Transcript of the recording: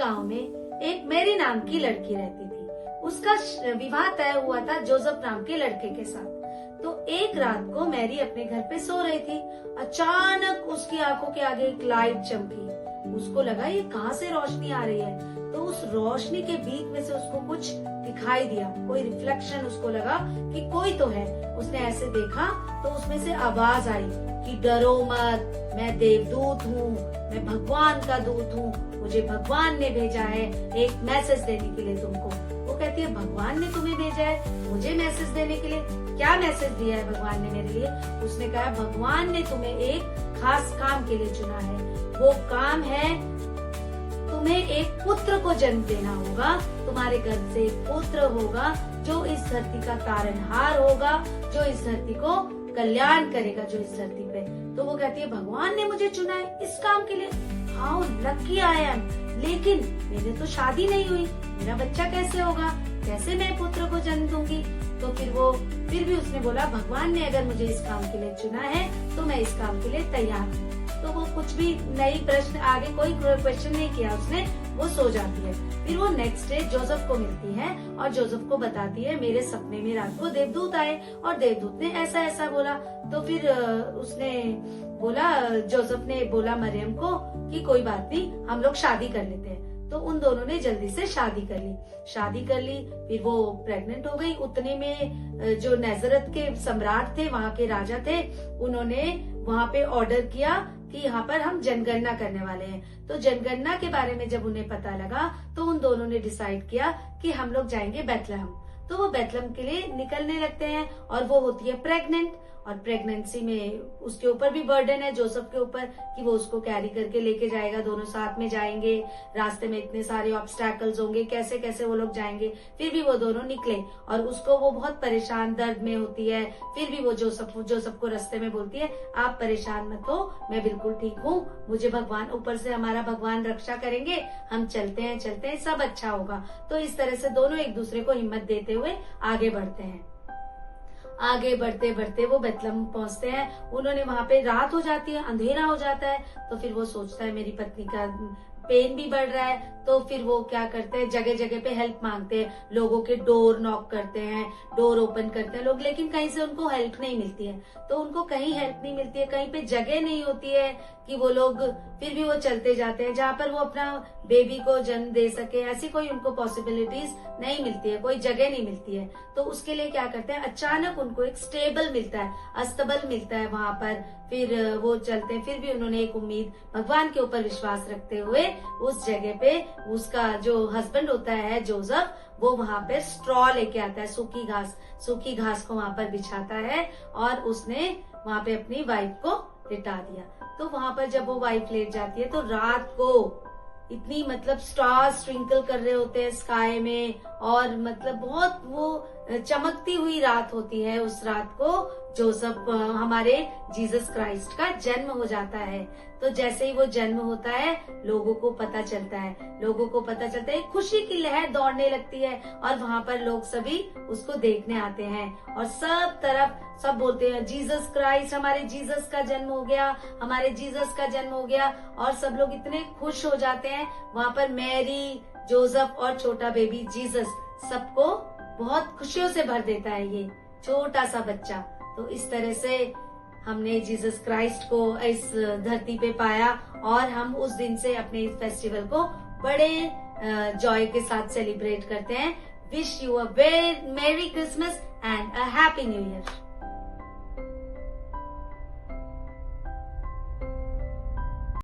गांव में एक मेरी नाम की लड़की रहती थी। उसका विवाह तय हुआ था जोसेफ नाम के लड़के के साथ। तो एक रात को मैरी अपने घर पे सो रही थी। अचानक उसकी आंखों के आगे एक लाइट चमकी। उसको लगा ये कहाँ से रोशनी आ रही है। तो उस रोशनी के बीच में से उसको कुछ दिखाई दिया, कोई रिफ्लेक्शन। उसको लगा कि कोई तो है। उसने ऐसे देखा तो उसमें से आवाज आई कि डरो मत, मैं देवदूत हूँ, मैं भगवान का दूत हूँ, मुझे भगवान ने भेजा है एक मैसेज देने के लिए तुमको। वो कहती है भगवान ने तुम्हें भेजा है मुझे मैसेज देने के लिए? क्या मैसेज दिया है भगवान ने मेरे लिए? उसने कहा भगवान ने तुम्हें एक खास काम के लिए चुना है। वो काम है तुम्हें एक पुत्र को जन्म देना होगा। तुम्हारे घर से एक पुत्र होगा जो इस धरती का तारनहार होगा, जो इस धरती को कल्याण करेगा, जो इस धरती पे। तो वो कहती है भगवान ने मुझे चुना है इस काम के लिए। How lucky I am. लेकिन मेरे तो शादी नहीं हुई, मेरा बच्चा कैसे होगा, कैसे मैं पुत्र को जन्म दूंगी? तो फिर भी उसने बोला भगवान ने अगर मुझे इस काम के लिए चुना है तो मैं इस काम के लिए तैयार हूँ। तो वो कुछ भी नई प्रश्न, आगे कोई क्वेश्चन नहीं किया उसने, वो सो जाती है। फिर वो नेक्स्ट डे जोसेफ को मिलती है और जोसेफ को बताती है मेरे सपने में रात को देवदूत आए और देवदूत ने ऐसा ऐसा बोला। तो फिर उसने बोला, जोसेफ ने बोला मरियम को कि कोई बात नहीं, हम लोग शादी कर लेते हैं। तो उन दोनों ने जल्दी से शादी कर ली। फिर वो प्रेग्नेंट हो गई। उतने में जो नाजरत के सम्राट थे, वहाँ के राजा थे, उन्होंने वहाँ पे ऑर्डर किया कि यहाँ पर हम जनगणना करने वाले हैं। तो जनगणना के बारे में जब उन्हें पता लगा तो उन दोनों ने डिसाइड किया कि हम लोग जाएंगे बेथलेहम। तो वो बेथलेहम के लिए निकलने लगते हैं और वो होती है प्रेग्नेंट। और प्रेगनेंसी में उसके ऊपर भी बर्डन है जोसेफ के ऊपर कि वो उसको कैरी करके लेके जाएगा, दोनों साथ में जाएंगे। रास्ते में इतने सारे ऑब्स्टैकल्स होंगे, कैसे कैसे वो लोग जाएंगे। फिर भी वो दोनों निकले और उसको वो बहुत परेशान, दर्द में होती है। फिर भी वो जोसेफ को रास्ते में बोलती है आप परेशान मत हो, मैं बिल्कुल ठीक हूँ, मुझे भगवान, ऊपर से हमारा भगवान रक्षा करेंगे, हम चलते हैं सब अच्छा होगा। तो इस तरह से दोनों एक दूसरे को हिम्मत देते हुए आगे बढ़ते हैं। आगे बढ़ते बढ़ते वो बेथलेहम पहुंचते हैं। उन्होंने वहां पे रात हो जाती है, अंधेरा हो जाता है। तो फिर वो सोचता है मेरी पत्नी का पेन भी बढ़ रहा है। तो फिर वो क्या करते हैं, जगह जगह पे हेल्प मांगते हैं, लोगों के डोर नॉक करते हैं, डोर ओपन करते हैं लोग, लेकिन कहीं से उनको हेल्प नहीं मिलती है। तो उनको कहीं हेल्प नहीं मिलती है, कहीं पे जगह नहीं होती है कि वो लोग, फिर भी वो चलते जाते हैं जहाँ पर वो अपना बेबी को जन्म दे सके। ऐसी कोई उनको पॉसिबिलिटीज नहीं मिलती है, कोई जगह नहीं मिलती है। तो उसके लिए क्या करते हैं, अचानक उनको एक स्टेबल मिलता है, अस्तबल मिलता है वहां पर। फिर वो चलते हैं। फिर भी उन्होंने एक उम्मीद, भगवान के ऊपर विश्वास रखते हुए उस जगह पे उसका जो हस्बैंड होता है जोसेफ, वो वहां पे स्ट्रॉ लेके आता है, सूखी घास को वहां पर बिछाता है और उसने वहां पे अपनी वाइफ को लिटा दिया। तो वहां पर जब वो वाइफ लेट जाती है तो रात को इतनी, मतलब स्टार्स ट्विंकल कर रहे होते हैं स्काई में और मतलब बहुत वो चमकती हुई रात होती है। उस रात को जोसेफ, हमारे जीसस क्राइस्ट का जन्म हो जाता है। तो जैसे ही वो जन्म होता है लोगों को पता चलता है, खुशी की लहर दौड़ने लगती है और वहां पर लोग सभी उसको देखने आते हैं और सब तरफ सब बोलते हैं जीसस क्राइस्ट, हमारे जीसस का जन्म हो गया, हमारे जीसस का जन्म हो गया। और सब लोग इतने खुश हो जाते हैं। वहां पर मैरी, जोसेफ और छोटा बेबी जीसस सबको बहुत खुशियों से भर देता है ये छोटा सा बच्चा। तो इस तरह से हमने जीसस क्राइस्ट को इस धरती पे पाया और हम उस दिन से अपने इस फेस्टिवल को बड़े जॉय के साथ सेलिब्रेट करते हैं। विश यू अ वेरी मेरी Christmas and a happy new year.